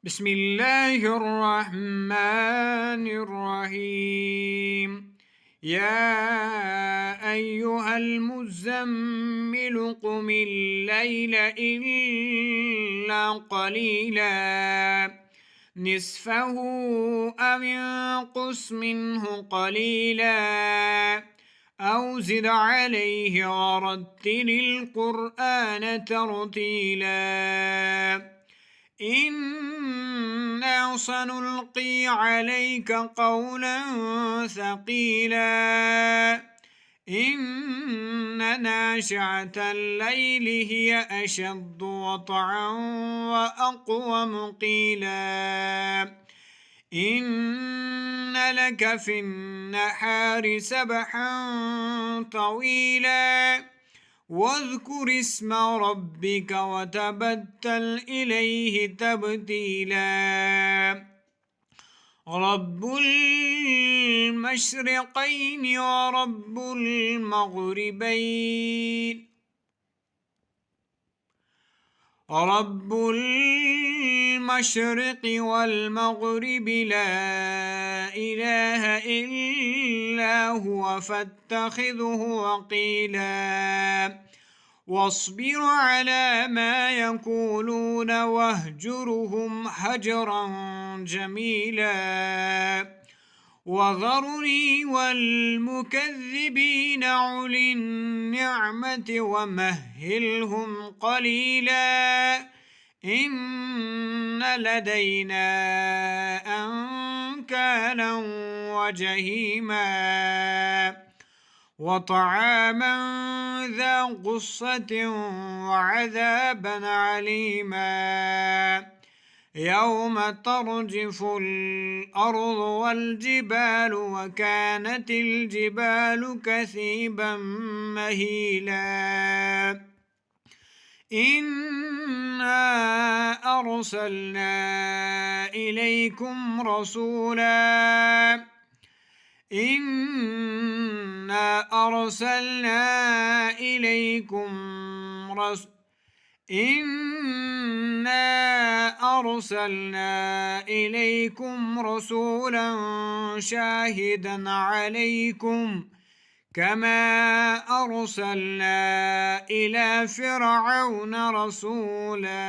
بسم الله الرحمن الرحيم. يا أيها المزمل قم الليل إلا قليلا نصفه أو انقص منه قليلا أو زد عليه ورتل القرآن ترتيلا. إنا سنلقي عليك قولا ثقيلا. إن ناشئة الليل هي أشد وطئا وأقوم قيلا. إن لك في النهار سبحا طويلا واذكر اسم ربك وتبتل إليه تبتيلا. رب المشرقين ورب المغربين رب المشرق والمغرب لا إله إلا هو فاتخذه وقيلا. واصبر على ما يقولون واهجرهم هجرا جميلا. وذرني والمكذبين أولي النعمة ومهلهم قليلا. إن لدينا أنكالا وجحيما وطعاما ذا غصة وعذابا عليما. يوم ترجف الأرض والجبال وكانت الجبال كثيبا مهيلا. إنا أرسلنا إليكم رسولا إنا أرسلنا إليكم رسولا شاهدا عليكم كما أرسلنا إلى فرعون رسولا.